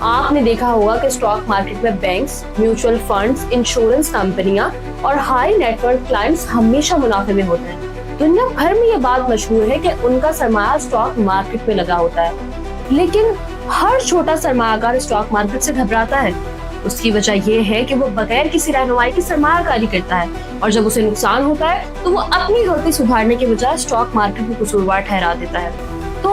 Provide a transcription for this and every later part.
आपने देखा होगा कि स्टॉक मार्केट में बैंक्स, म्यूचुअल फंड्स, इंश्योरेंस कंपनियां और हाई नेटवर्क क्लाइंट्स हमेशा मुनाफे में होते हैं। दुनिया भर में ये बात मशहूर है कि उनका सरमाया स्टॉक मार्केट में लगा होता है, लेकिन हर छोटा सरमायाकार स्टॉक मार्केट से घबराता है। उसकी वजह यह है कि वो बगैर किसी रहनुमाई की सरमायाकारी करता है, और जब उसे नुकसान होता है तो वो अपनी गलती सुधारने के बजाय स्टॉक मार्केट को कसूरवार ठहरा देता है। तो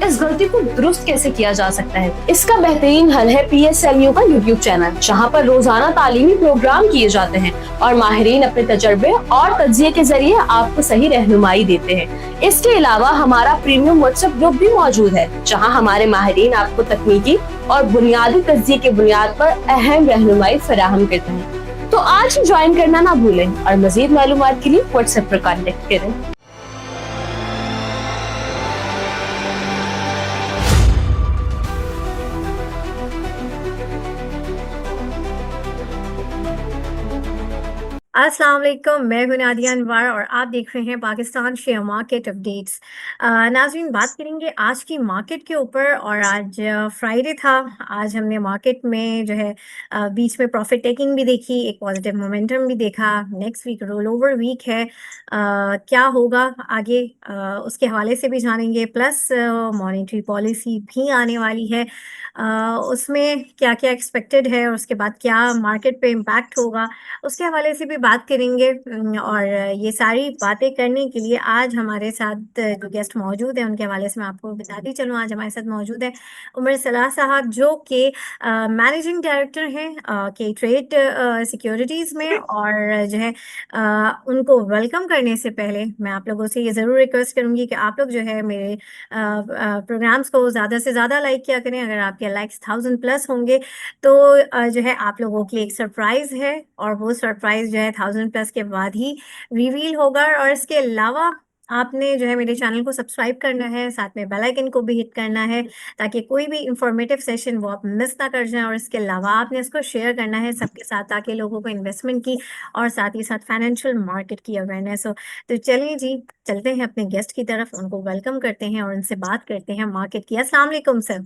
इस गलती को दुरुस्त कैसे किया जा सकता है? इसका बेहतरीन हल है PSLU का YouTube चैनल, जहां पर रोजाना तालीमी प्रोग्राम किए जाते हैं और माहिरीन अपने तजर्बे और तज्जिये के जरिए आपको सही रहनुमाई देते हैं। इसके अलावा हमारा प्रीमियम व्हाट्सएप ग्रुप भी मौजूद है, जहां हमारे माहिरीन आपको तकनीकी और बुनियादी तज्जिये की बुनियाद पर अहम रहनुमाई फराहम करते हैं। तो आज ही ज्वाइन करना ना भूलें और मजीद मालूमात के लिए व्हाट्सएप पर कॉन्टेक्ट करें। अस्सलाम वालेकुम, मैं हूं नादिया अनवर और आप देख रहे हैं पाकिस्तान शेयर मार्केट अपडेट्स। नाज़रीन, बात करेंगे आज की मार्केट के ऊपर। और आज फ्राइडे था। आज हमने मार्केट में जो है बीच में प्रॉफिट टेकिंग भी देखी, एक पॉजिटिव मोमेंटम भी देखा। Next week roll over week है। क्या होगा आगे, उसके हवाले से भी जानेंगे। प्लस मॉनेटरी पॉलिसी भी आने वाली है, उसमें क्या क्या एक्सपेक्टेड है और उसके बाद क्या मार्केट पे इम्पैक्ट होगा, उसके हवाले से भी बात करेंगे। और ये सारी बातें करने के लिए आज हमारे साथ जो गेस्ट मौजूद हैं उनके हवाले से मैं आपको बताती चलूँ। आज हमारे साथ मौजूद है उमर सलाह साहब, जो कि मैनेजिंग डायरेक्टर हैं के ट्रेड सिक्योरिटीज़ में। और जो है उनको वेलकम करने से पहले मैं आप लोगों से ये ज़रूर रिक्वेस्ट करूँगी कि आप लोग जो है मेरे प्रोग्राम्स को ज़्यादा से ज़्यादा लाइक किया करें। अगर आपके लाइक्स 1000+ होंगे तो जो है आप लोगों के लिए एक सरप्राइज़ है, और वो सरप्राइज़ जो है 1000+ के बाद ही रिवील होगा। और इसके अलावा आपने जो है मेरे चैनल को सब्सक्राइब करना है, साथ में बेल आइकन को भी हिट करना है, ताकि कोई भी इंफॉर्मेटिव सेशन वो आप मिस ना कर जाएं। और इसके अलावा आपने इसको शेयर करना है सबके साथ, ताकि लोगों को इन्वेस्टमेंट की और साथ ही साथ फाइनेंशियल मार्केट की अवेयरनेस हो। तो चलिए जी, चलते हैं अपने गेस्ट की तरफ, उनको वेलकम करते हैं और उनसे बात करते हैं मार्केट की। अस्सलाम वालेकुम सर।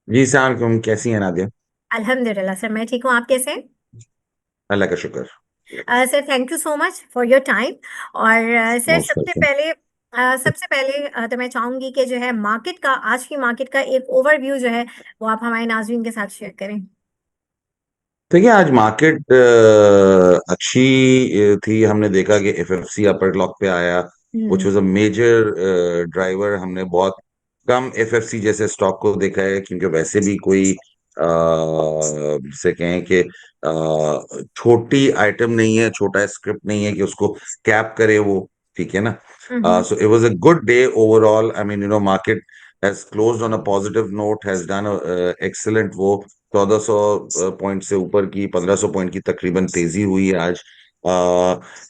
जी सलाम, कैसी हैं नादिया? अल्हम्दुलिल्लाह सर, मैं ठीक हूँ। आप कैसे हैं? अल्लाह का शुक्र। Sir, thank you so much for your time. और सर, मोस्ट सबसे वेलकम। पहले तो मैं चाहूंगी कि जो है मार्केट का, आज की मार्केट का एक ओवरव्यू जो है वो आप हमारे नाज़रीन के साथ शेयर करें। देखिए, आज मार्केट अच्छी थी। हमने देखा कि एफएफसी अपर क्लॉक पे आया, which hmm. Was a major driver. हमने बहुत कम एफएफसी जैसे स्टॉक को देखा है, क्योंकि वैसे भी कोई से कहें कि छोटी आइटम नहीं है, छोटा स्क्रिप्ट नहीं है कि उसको कैप करे वो। ठीक है ना? Hmm. So it was a good day overall. I mean, market has closed on a positive note, has done excellent. वो 1400 पॉइंट से ऊपर की, 1500 पॉइंट की तकरीबन तेजी हुई है आज।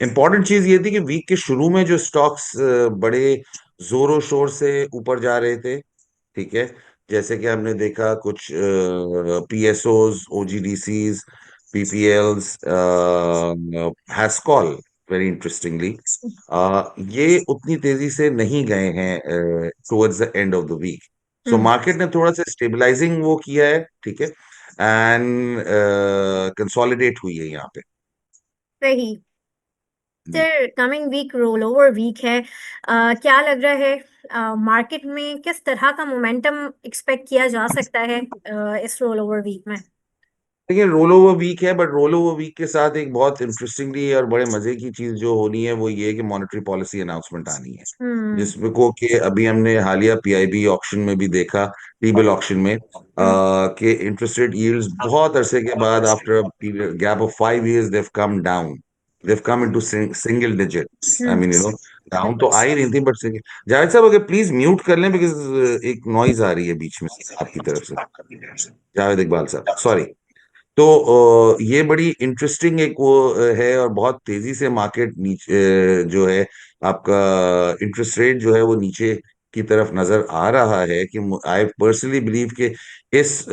इंपॉर्टेंट चीज ये थी कि वीक के शुरू में जो स्टॉक्स बड़े जोरों शोर से ऊपर जा रहे थे, ठीक है, जैसे कि हमने देखा कुछ PSOs, OGDCs, PPLs, Hascol, very interestingly ये उतनी तेजी से नहीं गए हैं towards the end of the week. So hmm. Market ने थोड़ा सा स्टेबलाइजिंग वो किया है, ठीक है, एंड कंसोलिडेट हुई है यहाँ पे। सही। जी। Sir, coming week roll over week है। क्या लग रहा है मार्केट में किस तरह का मोमेंटम एक्सपेक्ट किया जा सकता है इस रोल ओवर वीक में? देखिए, रोल ओवर वीक है, बट रोल ओवर वीक के साथ एक बहुत इंटरेस्टिंगली और बड़े मजे की चीज जो होनी है वो ये है कि मॉनेटरी पॉलिसी अनाउंसमेंट आनी है, हम्म। जिसमें को कि अभी हमने हालिया PIB ऑक्शन में भी देखा, टी बिल ऑक्शन में, हम्म। कि इंटरेस्ट रेट यील्ड्स बहुत अरसे के बाद, after gap of 5 years, they've come down, they've come into single digit. I hmm. Mean, down तो आ ही रही थी, बट सिंगल। जावेद साहब, अगर प्लीज म्यूट कर लें, बिकॉज एक नॉइज आ रही है बीच में आपकी तरफ से। जावेद इकबाल साहब, सॉरी। तो ये बड़ी इंटरेस्टिंग एक वो है, और बहुत तेजी से मार्केट नीचे जो है, आपका इंटरेस्ट रेट जो है वो नीचे की तरफ नजर आ रहा है। कि आई पर्सनली बिलीव कि इस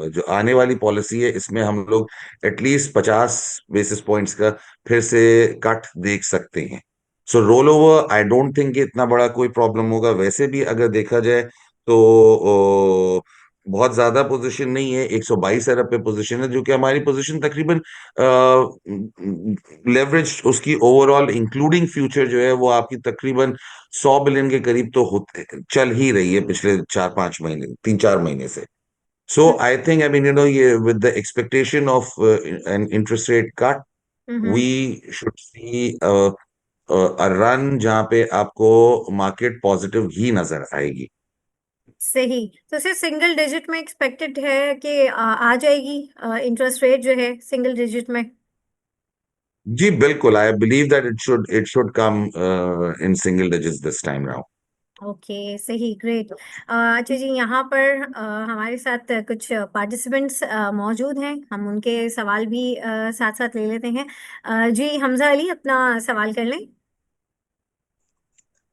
जो आने वाली पॉलिसी है, इसमें हम लोग एटलीस्ट 50 बेसिस पॉइंट्स का फिर से कट देख सकते हैं। So roll over, I don't think इतना बड़ा कोई प्रॉब्लम होगा। वैसे भी अगर देखा जाए तो बहुत ज्यादा पोजीशन नहीं है, 122 अरब पे पोजीशन है, जो कि हमारी पोजीशन तकरीबन लेवरेज उसकी ओवरऑल इंक्लूडिंग फ्यूचर जो है वो आपकी तकरीबन 100 बिलियन के करीब तो होते चल ही रही है पिछले 4-5 महीने, 3-4 महीने से। So I think, I mean ये with the expectation of an interest rate cut, hmm. We should see run जहां पे आपको मार्केट पॉजिटिव ही नजर आएगी। सही। तो सिर्फ सिंगल डिजिट में एक्सपेक्टेड है कि आ जाएगी इंटरेस्ट रेट जो है सिंगल डिजिट में? जी बिल्कुल, I believe that it should come in single digits this time round. Okay, सही, ग्रेट। अच्छा जी, यहाँ पर हमारे साथ कुछ पार्टिसिपेंट्स मौजूद हैं, हम उनके सवाल भी साथ साथ ले लेते हैं। जी हमजा अली, अपना सवाल कर लें।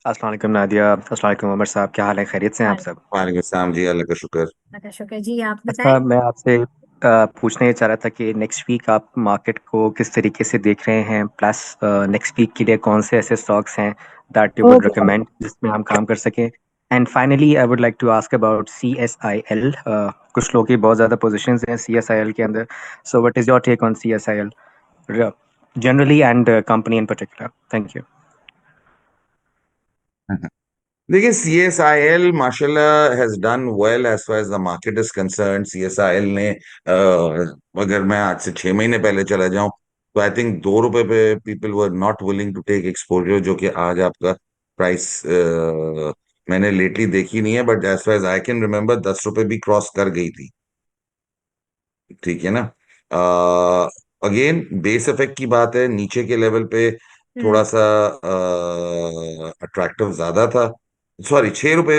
अस्सलाम वालेकुम नादिया, अस्सलाम वालेकुम उमर साहब, क्या हाल है? खैरियत से हैं आप सब? वालेकुम सलाम जी, अल्लाह का शुक्र। का शुक्र जी, आप अच्छा, बताएं। मैं आपसे पूछना ये चाह रहा था कि नेक्स्ट वीक आप मार्केट को किस तरीके से देख रहे हैं, प्लस नेक्स्ट वीक के लिए कौन से ऐसे स्टॉक्स हैं दैट यू वुड रिकमेंड जिसमें हम काम कर सकें। And finally I would like to ask about CSIL। कुछ लोगों की बहुत ज़्यादा पोजीशंस हैं CSIL के अंदर, so what is your take on CSIL generally and company in particular? Thank you. देखिए, CSIL माशाल्लाह has done well as far as the market is concern. CSIL ने अगर मैं आज से 6 महीने पहले चला जाऊं तो आई थिंक 2 रुपए पे people were not willing to take exposure, जो कि आज आपका प्राइस मैंने लेटली देखी नहीं है, but as far as I can remember 10 रुपए भी क्रॉस कर गई थी। ठीक है ना? अगेन बेस इफेक्ट की बात है, नीचे के लेवल पे थोड़ा हम्म। सा अट्रैक्टिव ज्यादा था। सॉरी, 6 रुपए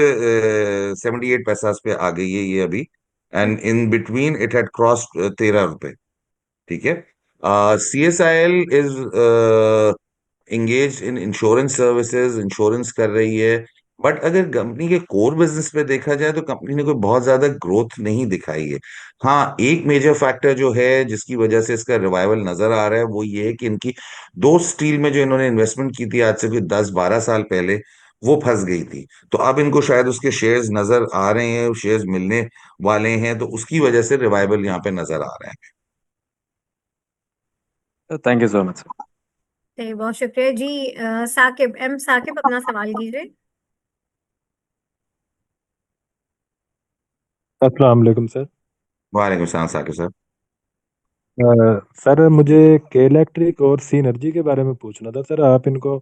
78 पैसा पे आ गई है ये अभी। And in between it had cross 13 रुपए। ठीक है। CSIL is engaged in insurance services, insurance कर रही है। बट अगर कंपनी के कोर बिजनेस पे देखा जाए तो कंपनी ने कोई बहुत ज्यादा ग्रोथ नहीं दिखाई है। हाँ, एक मेजर फैक्टर जो है जिसकी वजह से इसका रिवाइवल नजर आ रहा है वो ये है कि इनकी दो स्टील में जो इन्होंने इन्वेस्टमेंट की थी आज से कोई 10-12 साल पहले, वो फंस गई थी। तो अब इनको शायद उसके शेयर्स नजर आ रहे हैं, शेयर्स मिलने वाले हैं, तो उसकी वजह से रिवाइवल यहाँ पे नजर आ रहा है। Thank you so much. सही, बहुत शुक्रिया जी। साकिब, साकिब, अपना सवाल कीजिए। अस्सलाम वालेकुम सर। वालेकुम सलाम साकिब सर। सर मुझे के इलेक्ट्रिक और सी एनर्जी के बारे में पूछना था सर, आप इनको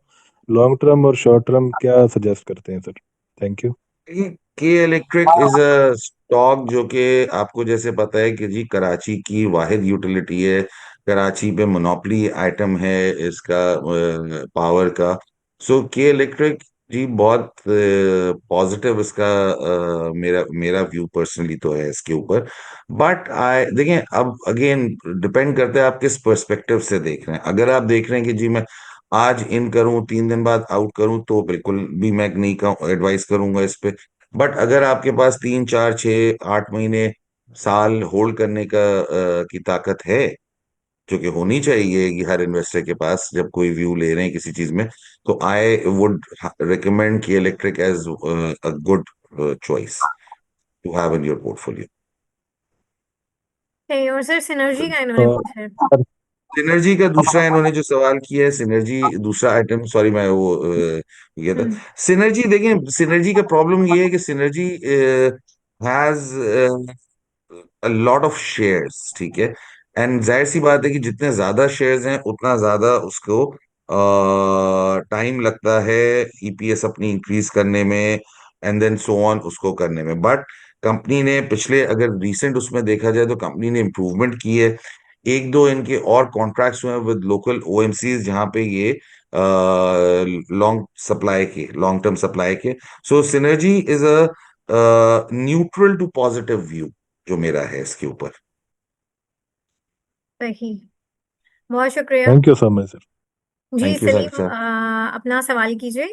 लॉन्ग टर्म और शॉर्ट टर्म क्या सजेस्ट करते हैं सर? Thank you. के इलेक्ट्रिक इज अ स्टॉक जो कि आपको जैसे पता है कि जी कराची की वाहिद यूटिलिटी है। कराची पे मोनोपली आइटम है इसका, पावर का। सो के इलेक्ट्रिक जी बहुत पॉजिटिव इसका मेरा मेरा व्यू पर्सनली तो है इसके ऊपर। बट आई देखें, अब अगेन डिपेंड करता है आप किस पर्सपेक्टिव से देख रहे हैं। अगर आप देख रहे हैं कि जी मैं आज इन करूं 3 दिन बाद आउट करूं, तो बिल्कुल भी मैं नहीं एडवाइस करूंगा इस पे। बट अगर आपके पास 3-4-6-8 महीने साल होल्ड करने का की ताकत है, जो कि होनी चाहिए कि हर इन्वेस्टर के पास जब कोई व्यू ले रहे हैं किसी चीज में, तो आई वुड रिकमेंड कि electric as a good choice to have in your portfolio. सही। और सर सिनर्जी का इन्होंने और पूछा है। सर सिनर्जी का दूसरा इन्होंने जो सवाल किया है, सिनर्जी दूसरा आइटम, सॉरी मैं वो ये था। हम्म। सिनर्जी देखें, सिनर्जी का प्रॉब्लम ये है कि synergy has a lot of shares. ठीक है। एंड जाहिर सी बात है कि जितने ज्यादा शेयर्स हैं उतना ज्यादा उसको टाइम लगता है EPS अपनी इंक्रीज करने में, एंड देन सो ऑन उसको करने में। बट कंपनी ने पिछले, अगर रीसेंट उसमें देखा जाए तो कंपनी ने इम्प्रूवमेंट की है। एक दो इनके और कॉन्ट्रैक्ट्स हुए हैं विद लोकल OMCs जहां पे ये लॉन्ग टर्म सप्लाई के। So synergy is a neutral to positive view जो मेरा है इसके ऊपर। सही, बहुत शुक्रिया। Thank you so much sir. जी thank you sir Saleem, sir. अपना सवाल कीजिए।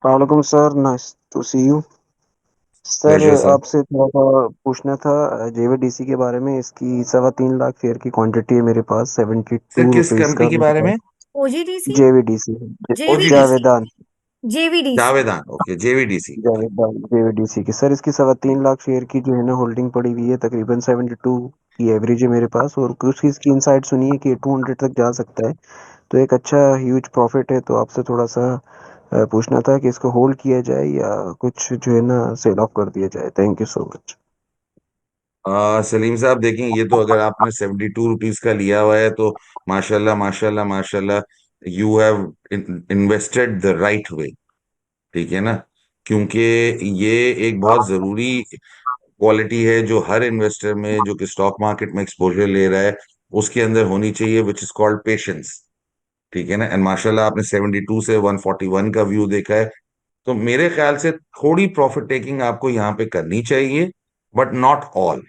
वालेकुम sir, nice to see you sir. Pleasure sir. आपसे थोड़ा सा पूछना था JVDC के बारे में। इसकी 3.25 लाख शेयर की क्वांटिटी है मेरे पास, सर 72 किस रुपीज कंपनी का के मेरे बारे पास। में? OGDC। JVDC, JVDC। OGDC। जावेदान। जेवीडीसी। जावेदान, ओके, जेवीडीसी। जावेद जेवीडीसी की सर, इसकी 3.25 लाख शेयर की जो है ना होल्डिंग पड़ी हुई है, तकरीबन 72 की एवरेज है मेरे पास, और कुछ इसकी इनसाइड सुनी है कि 200 तक जा सकता है। तो एक अच्छा ह्यूज प्रॉफिट है, तो आपसे थोड़ा सा पूछना था कि इसको होल्ड किया जाए या कुछ जो है ना सेल ऑफ कर दिया जाए। Thank you so much. Salim साहब देखें, ये तो अगर आपने 72 रुपीज का लिया हुआ है तो माशाल्लाह माशाल्लाह माशाल्लाह, you have invested the right वे। ठीक है ना? क्योंकि ये एक बहुत जरूरी क्वालिटी है जो हर इन्वेस्टर में, जो कि स्टॉक मार्केट में एक्सपोजर ले रहा है, उसके अंदर होनी चाहिए, विच इज कॉल्ड पेशेंस। ठीक है ना? एंड माशाल्लाह आपने 72 से 141 का व्यू देखा है। तो मेरे ख्याल से थोड़ी प्रॉफिट टेकिंग आपको यहाँ पे करनी चाहिए, बट नॉट ऑल।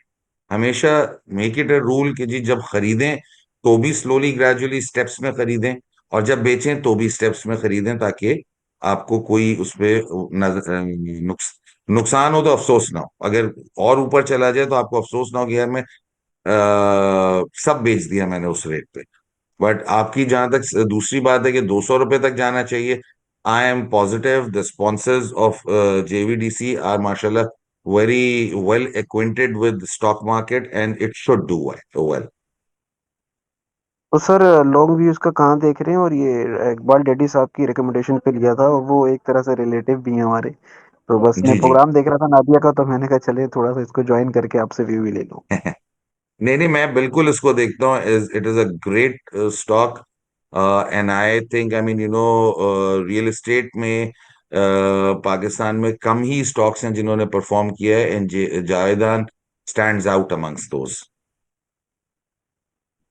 हमेशा मेक इट अ रूल कि जी जब खरीदें तो भी स्लोली ग्रेजुअली स्टेप्स में खरीदें, और जब बेचें तो भी स्टेप्स में खरीदें, ताकि आपको कोई उसपे नुकसान हो तो अफसोस ना हो। अगर और ऊपर चला जाए तो आपको अफसोस ना हो कि यार मैं सब बेच दिया मैंने उस रेट पे। बट आपकी जहां तक दूसरी बात है कि 200 रुपए तक जाना चाहिए, I am positive the sponsors of JVDC are माशाल्लाह very well acquainted with stock market and it should do well. तो सर लॉन्ग व्यू इसका कहाँ देख रहे हैं? और ये इकबाल डैडी साहब की रिकमेंडेशन पे लिया था, और वो एक तरह से रिलेटिव भी हैं हमारे। तो बस मैं जी जी। प्रोग्राम देख रहा था नादिया का, तो मैंने कहा चले थोड़ा सा इसको ज्वाइन करके आपसे व्यू भी ले लूं। नहीं नहीं, मैं बिल्कुल इसको देखता हूँ, it is a great stock. And I think, I mean real estate में पाकिस्तान में कम ही स्टॉक्स हैं जिन्होंने परफॉर्म किया है, एंड जावेदान स्टैंड्स आउट अमंग्स दोस।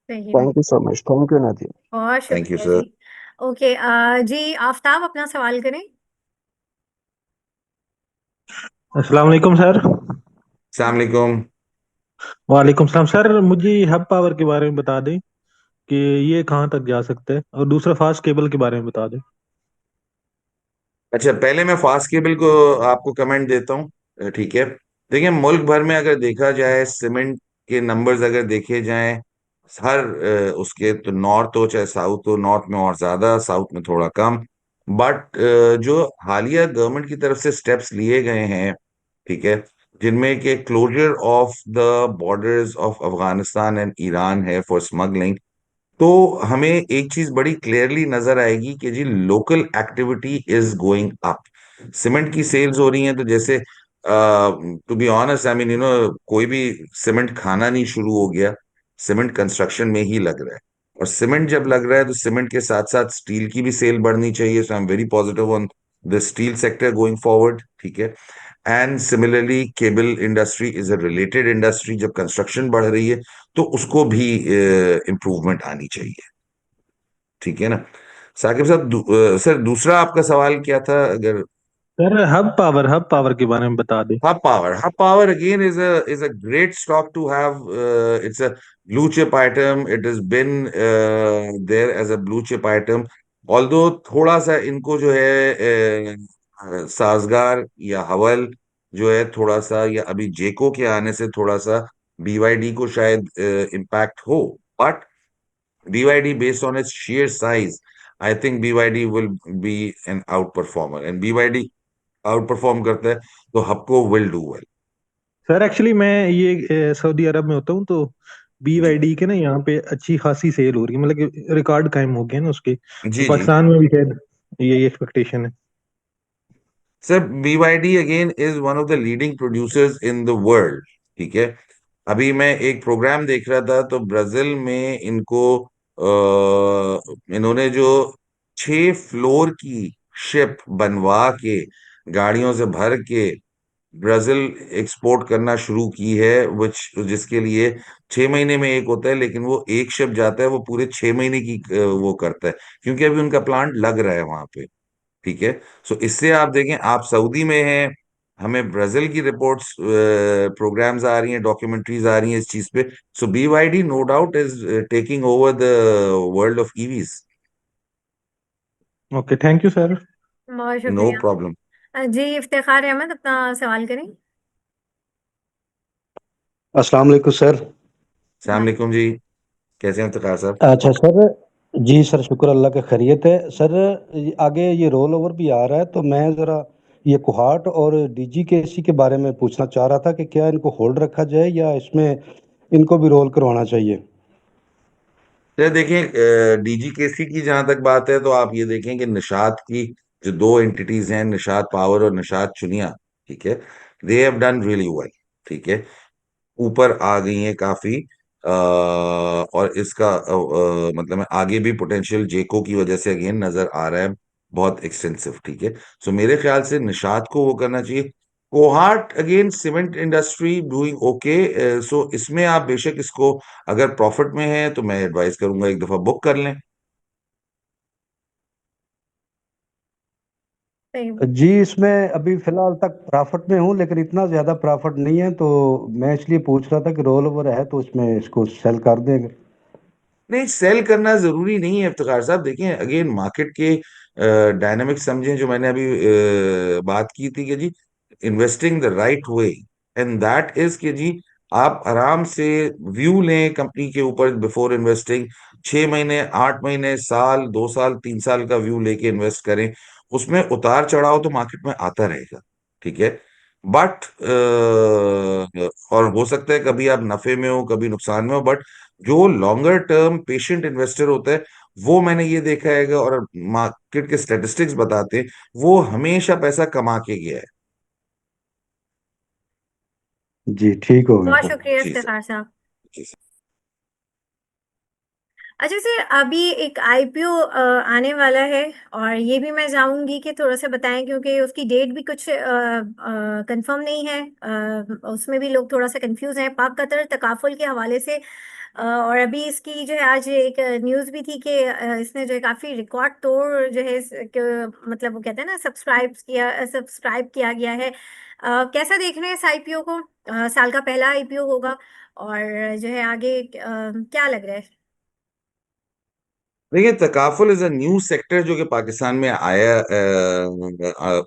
सही में। Thank you so much, thank you Nadia. बहुत थैंक यू शुक्रिया सर। जी। ओके, जी आफ्ताब अपना सवाल करें। अस्सलाम वालेकुम सर। अस्सलाम वालेकुम। वालेकुम सलाम सर, मुझे हब पावर के बारे में बता दें कि ये कहाँ तक जा सकता है, और दूसरा फास्ट केबल के बारे में बता दें। अच्छा, पहले मैं फास्ट केबल को आपको कमेंट देता हूँ। ठीक है। देखिए, मुल्क भर में अगर देखा जाए, सीमेंट के नंबर्स अगर देखे जाएं, हर उसके तो नॉर्थ हो चाहे साउथ हो, नॉर्थ में और ज्यादा, साउथ में थोड़ा कम। बट जो हालिया गवर्नमेंट की तरफ से स्टेप्स लिए गए हैं, ठीक है, जिनमें कि closure of the borders of Afghanistan and Iran है फॉर स्मगलिंग, तो हमें एक चीज बड़ी क्लियरली नजर आएगी कि जी local activity is going up. Cement की सेल्स हो रही हैं, तो जैसे to be honest, I mean कोई भी सीमेंट खाना नहीं शुरू हो गया, सीमेंट कंस्ट्रक्शन में ही लग रहा है। और सीमेंट जब लग रहा है तो सीमेंट के साथ साथ स्टील की भी सेल बढ़नी चाहिए। So I am very positive on the steel sector going forward. ठीक है। And similarly cable industry is a related industry, जब कंस्ट्रक्शन बढ़ रही है तो उसको भी इम्प्रूवमेंट आनी चाहिए। ठीक है ना? साकिब साहब, सर दूसरा आपका सवाल क्या था अगर? सर हब पावर के बारे में बता दें। Hub Power again is a great stock to have. It's a blue chip item. It has been there as a blue chip item. Although थोड़ा सा इनको जो है साजगार या हवल जो है थोड़ा सा, या अभी जेको के आने से थोड़ा सा बीवाईडी को शायद इम्पैक्ट हो, but BYD based on its sheer size, I think BYD will be an outperformer, and BYD outperform करता है तो Hubco will do well. Sir actually मैं ये सऊदी अरब में होता हूँ, तो जी BYD के ना यहाँ पे अच्छी खासी सेल हो रही है, मतलब कि रिकॉर्ड कायम हो गया ना उसके, तो जी जी। पाकिस्तान में भी शायद यही एक्सपेक्टेशन है। Sir BYD again is one of the leading producers in the world. ठीक है। अभी मैं एक प्रोग्राम देख रहा था, तो ब्राजील में इनको इन्होंने जो 6 फ्लोर की शिप बनवा के, गाड़ियों से भर के ब्राजील एक्सपोर्ट करना शुरू की है, विच जिसके लिए 6 महीने में एक होता है, लेकिन वो एक शिप जाता है वो पूरे 6 महीने की वो करता है, क्योंकि अभी उनका प्लांट लग रहा है वहां पे। ठीक है। सो इससे आप देखें, आप सऊदी में हैं, हमें ब्राजील की रिपोर्ट्स, प्रोग्राम्स आ रही हैं, डॉक्यूमेंट्रीज आ रही हैं इस चीज पे। So BYD no doubt is taking over the world of EVs. Okay, thank you sir. बहुत नो शुक्रिया। प्रॉब्लम। जी इफ्तिखार अहमद अपना सवाल करें। अस्सलाम वालेकुम सर। सलाम अलैकुम जी। कैसे हैं इफ्तिखार साहब? अच्छा सर, जी सर, शुक्र अल्लाह का खैरियत है सर। आगे ये रोल ओवर भी आ रहा है, तो मैं ज़रा ये कोहाट और डीजीकेसी के बारे में पूछना चाह रहा था कि क्या इनको होल्ड रखा जाए या इसमें इनको भी रोल करवाना चाहिए। तो देखिए, डीजीकेसी की जहां तक बात है तो आप ये देखें कि निशात की जो दो एंटिटीज हैं, निशात पावर और निशात चुनिया, ठीक है, they have done really well, ठीक है, ऊपर आ गई हैं काफी। और इसका मतलब है आगे भी पोटेंशियल जेको की वजह से अगेन नजर आ रहा है, बहुत एक्सटेंसिव, ठीक है। सो मेरे ख्याल से निषाद को वो करना चाहिए। Kohat again cement industry doing okay. So इसमें आप बेशक इसको अगर प्रॉफिट में है तो मैं एडवाइस करूंगा एक दफा बुक कर लें। सही। जी, इसमें अभी फिलहाल तक प्रॉफिट में हूँ, लेकिन इतना ज़्यादा प्रॉफिट नहीं है, तो मैं इसलिए पूछ रहा था कि रोल ओवर है तो इसमें इसको सेल कर देंगे। नहीं, सेल करना जरूरी नहीं है इफ्तिखार साहब। देखिए अगेन मार्केट के डायनामिक्स समझें, जो मैंने अभी बात की थी कि जी investing the right way, and that is कि जी आप आराम से व्यू लें कंपनी के ऊपर बिफोर इन्वेस्टिंग। 6 महीने, 8 महीने, साल, 2 साल, 3 साल का व्यू लेके इन्वेस्ट करें। उसमें उतार चढ़ाव तो मार्केट में आता रहेगा, ठीक है, बट और हो सकता है कभी आप नफे में हो कभी नुकसान में हो, बट जो लॉन्गर टर्म पेशेंट इन्वेस्टर होता है वो मैंने ये देखा है और मार्केट के स्टैटिस्टिक्स बताते हैं वो हमेशा पैसा कमा के गया है। जी, ठीक हो गया बहुत सर। शुक्रिया जी सर। इफ्तिखार साहब। जी सर। अच्छा सर, अभी एक आईपीओ आने वाला है, और ये भी मैं चाहूंगी कि थोड़ा सा बताएं, क्योंकि उसकी डेट भी कुछ कंफर्म नहीं है। उसमें भी लोग थोड़ा सा कंफ्यूज हैं पाक कतर तकाफुल के हवाले से। और अभी इसकी जो है आज एक न्यूज़ भी थी कि इसने जो है काफ़ी रिकॉर्ड तोड़ जो है मतलब वो कहते हैं ना, सब्सक्राइब किया गया है। कैसा देख रहे हैं इस आईपीओ को? साल का पहला आईपीओ होगा, और जो है आगे क्या लग रहा है? देखिए, takaful is a new sector जो कि पाकिस्तान में आया,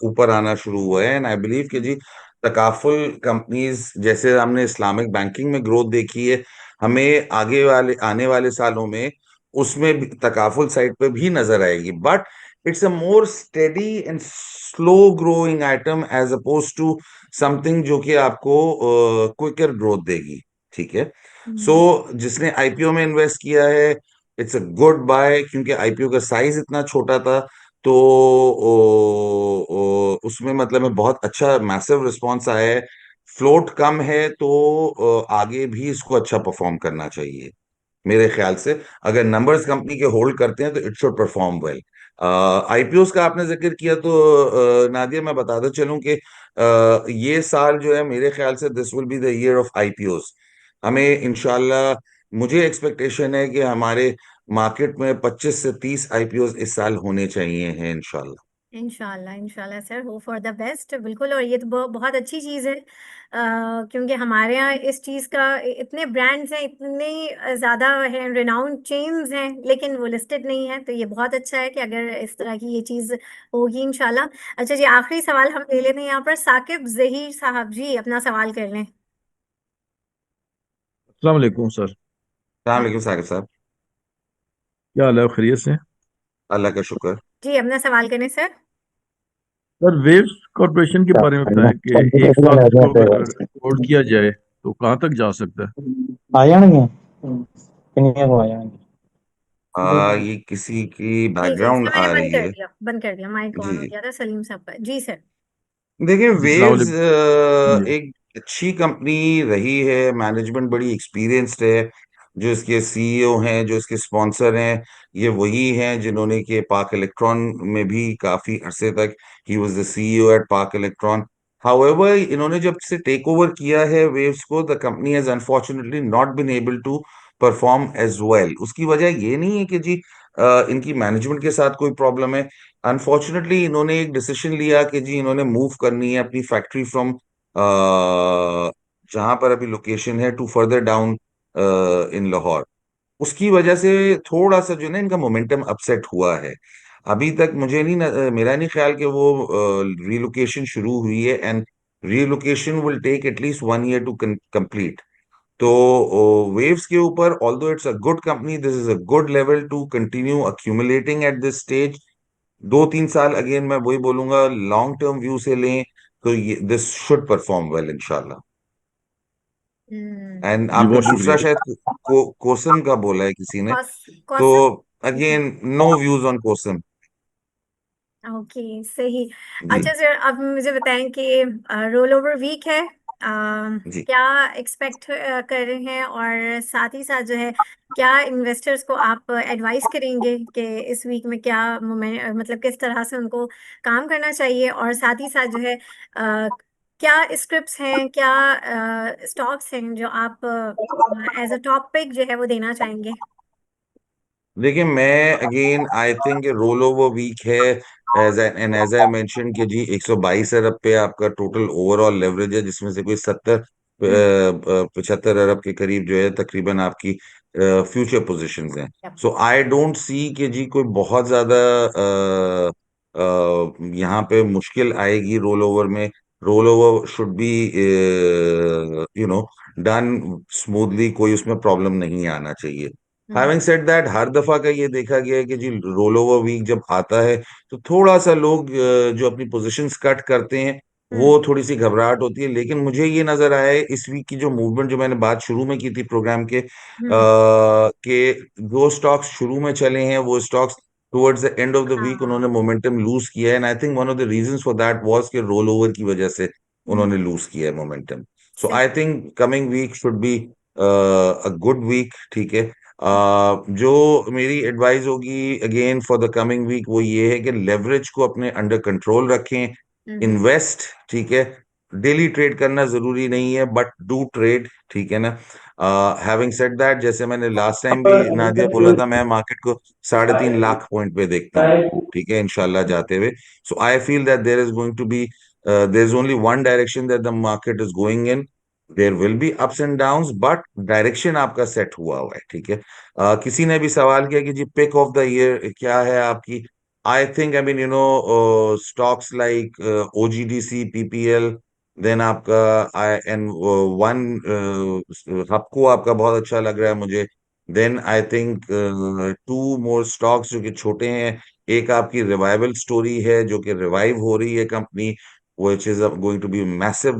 ऊपर आना शुरू हुआ है, एंड आई बिलीव कि जी तकाफुल कंपनीज जैसे हमने इस्लामिक बैंकिंग में ग्रोथ देखी है, हमें आगे वाले आने वाले सालों में उसमें भी तकाफुल साइड पे भी नजर आएगी, but it's a more steady and slow growing item as oppose to something जो कि आपको क्विकर ग्रोथ देगी, ठीक है। सो हम्म। जिसने आईपीओ में इन्वेस्ट किया है, इट्स अ गुड बाय, क्योंकि आईपीओ का साइज इतना छोटा था, तो उसमें मतलब में बहुत अच्छा मैसिव रिस्पांस आया है। फ्लोट कम है तो आगे भी इसको अच्छा परफॉर्म करना चाहिए मेरे ख्याल से। अगर नंबर्स कंपनी के होल्ड करते हैं तो it should perform well. IPOs का आपने जिक्र किया तो नादिया मैं बताता चलूं कि ये साल जो है मेरे ख्याल से this will be the year of IPOs. हमें इंशाल्लाह, मुझे एक्सपेक्टेशन है कि हमारे मार्केट में 25 से 30 आईपीओस इस साल होने चाहिए हैं इंशाल्लाह। इंशाल्लाह इंशाल्लाह sir, hope for the best. बिल्कुल, और ये तो बहुत अच्छी चीज़ है, क्योंकि हमारे यहाँ इस चीज़ का इतने ब्रांड्स हैं, इतने ज़्यादा हैं, रिनाउंड चेन्स हैं, लेकिन वो लिस्टेड नहीं है। तो ये बहुत अच्छा है कि अगर इस तरह की ये चीज़ होगी इंशाल्लाह। अच्छा जी, आखिरी सवाल हम ले लेते हैं यहाँ पर। साकिब जहीर साहब जी, अपना सवाल कर लें। अस्सलाम वालेकुम सर। सलाम अलैकुम साकिब साहब। क्या हाल है, खैरियत से? अल्लाह का शुक्र। जी, अपना सवाल करें सर। सर, वेव्स कॉरपोरेशन के बारे में बताएं कि एक साल इसको अगर होल्ड किया जाए तो कहाँ तक जा सकता है? आ जाएंगे किन्हीं को आ जाएंगे। ये किसी की जी जी बैकग्राउंड सर, मैंने आ बंद रही कर है। दिया, बंद कर दिया। माइक जी ऑन हो जी। गया था सलीम साहब का। जी सर। देखिए, जी, सलाम वेव्स वालेकुम जी। एक अच्छी कंपनी रही है, मैनेजमेंट बड़ी एक्सपीरियंस्ड है। जो इसके सीईओ हैं, जो इसके स्पॉन्सर हैं, ये वही हैं जिन्होंने कि पाक इलेक्ट्रॉन में भी काफी अरसे तक ही was the CEO at Pak Elektron. However इन्होंने जब से टेक ओवर किया है वेव्स को, the company has unfortunately not been able to perform as well. उसकी वजह ये नहीं है कि जी इनकी मैनेजमेंट के साथ कोई प्रॉब्लम है। अनफॉर्चुनेटली इन्होंने एक डिसीजन लिया कि जी इन्होंने मूव करनी है अपनी फैक्ट्री फ्रॉम जहां पर अभी लोकेशन है to further down in Lahore. उसकी वजह से थोड़ा सा जो है ना इनका मोमेंटम अपसेट हुआ है। अभी तक मुझे नहीं मेरा नहीं ख्याल कि वो रीलोकेशन शुरू हुई है, and relocation will take at least 1 year to complete. तो वेव्स के ऊपर although it's a good company, this is a good level to continue accumulating at this stage. 2-3 साल अगेन मैं वही बोलूंगा, लॉन्ग टर्म व्यू से लें तो ये दिस शुड परफॉर्म वेल इंशाल्लाह। हम्म एंड जी आपने बहुत दूसरा शुक्रिया। शायद कोसम का बोला है किसी ने, तो कौसम। अगेन नो व्यूज ऑन कोसम। ओके, सही। जी अच्छा सर, अब मुझे बताएं कि रोल ओवर वीक है, जी। क्या एक्सपेक्ट कर रहे हैं, और साथ ही साथ जो है क्या इन्वेस्टर्स को आप एडवाइस करेंगे कि इस वीक में क्या मतलब किस तरह से उनको काम करना चाहिए, और साथ ही साथ जो है क्या स्क्रिप्ट्स हैं, क्या स्टॉक्स हैं जो आप एज अ टॉपिक जो है वो देना चाहेंगे? देखिए मैं again I think roll over week है, एज आई मेंशन कि जी 122 अरब पे आपका टोटल ओवरऑल लेवरेज है, जिसमें से कोई हम्म 75 अरब के करीब जो है तकरीबन आपकी फ्यूचर पोजीशंस हैं। yep, so I don't see कि जी कोई बहुत ज्यादा यहाँ पे मुश्किल आएगी रोल ओवर में। Roll over should be done smoothly, कोई उसमें प्रॉब्लम नहीं आना चाहिए। हम्म हैविंग सेड दैट, हर दफा का ये देखा गया है कि जी रोल ओवर वीक जब आता है तो थोड़ा सा लोग जो अपनी पोजीशंस कट करते हैं वो हम्म थोड़ी सी घबराहट होती है। लेकिन मुझे ये नजर आया है इस वीक की जो मूवमेंट, जो मैंने बात शुरू में की थी प्रोग्राम हम्म के जो स्टॉक्स शुरू में चले हैं वो stocks towards the end of the week उन्होंने हाँ मोमेंटम लूज किया है, and I think one of the reasons for that was कि रोल ओवर की वजह से हम्म उन्होंने लूज किया है मोमेंटम। सो सही। I think coming week should be a good week, ठीक है। जो मेरी एडवाइस होगी again for the coming week वो ये है कि लेवरेज को अपने अंडर कंट्रोल रखें, हम्म इन्वेस्ट, ठीक है। डेली ट्रेड करना जरूरी नहीं है बट डू ट्रेड, ठीक है ना। हैविंग सेड दैट, जैसे मैंने लास्ट टाइम भी नादिया बोला था, मैं मार्केट को 3.5 लाख पॉइंट पे देखता हूँ, ठीक है, इंशाल्लाह जाते हुए। So I feel that there is going to be there is only one direction that the market is going in. There will be ups and downs but direction आपका सेट हुआ है, ठीक है। किसी ने भी सवाल किया कि जी पिक ऑफ द ईयर क्या है आपकी। I think I mean stocks like OGDC, PPL, then आपका आई एन वन हपको आपका बहुत अच्छा लग रहा है मुझे। Then I think 2 more stocks जो कि छोटे हैं। एक आपकी रिवाइवल स्टोरी है जो कि रिवाइव हो रही है company, which is going to be massive.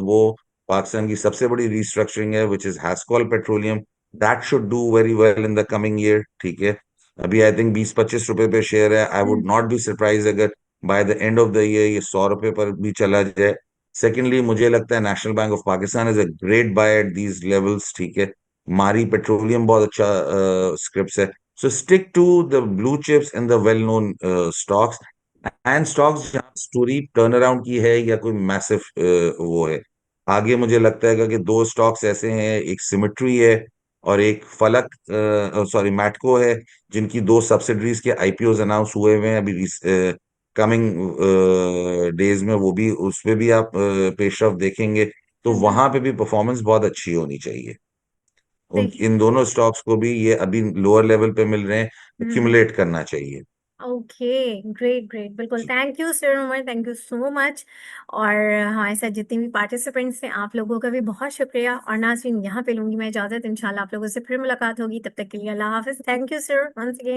वो पाकिस्तान की सबसे बड़ी रिस्ट्रक्चरिंग है, which is Hascol petroleum. That should do very well in the coming year, ठीक है। अभी आई थिंक 20-25 रुपए पे शेयर है। I would not be surprise अगर by the end of the year ये 100 रुपए पर भी चला जाए। सेकेंडली मुझे लगता है National Bank of Pakistan is a great buy at these levels, ठीक है। मारी पेट्रोलियम बहुत अच्छा स्क्रिप्ट है। So stick to the blue chips and the well known stocks, and stocks जहाँ स्टोरी टर्न अराउंड की है या कोई मैसिव वो है। आगे मुझे लगता है कि 2 स्टॉक्स ऐसे हैं, एक सिमेट्री है और एक फलक, सॉरी मैटको है, जिनकी 2 सब्सिडरीज के आईपीओ अनाउंस हुए हुए हैं अभी कमिंग डेज में। वो भी उस पे भी आप पेशरफ देखेंगे, तो वहां पे भी परफॉर्मेंस बहुत अच्छी होनी चाहिए। उन सही। इन दोनों स्टॉक्स को भी, ये अभी लोअर लेवल पे मिल रहे हैं, हम्म एक्यूमुलेट करना चाहिए। ओके, ग्रेट ग्रेट, बिल्कुल। जी thank you sir Umar, thank you so much. और हमारे साथ जितने भी पार्टिसिपेंट्स हैं आप लोगों का भी बहुत शुक्रिया। और नाज़रीन, यहाँ पे लूंगी मैं इजाज़त, इंशाल्लाह आप लोगों से फिर मुलाकात होगी, तब तक के लिए अल्लाह हाफिज़। Thank you sir once again.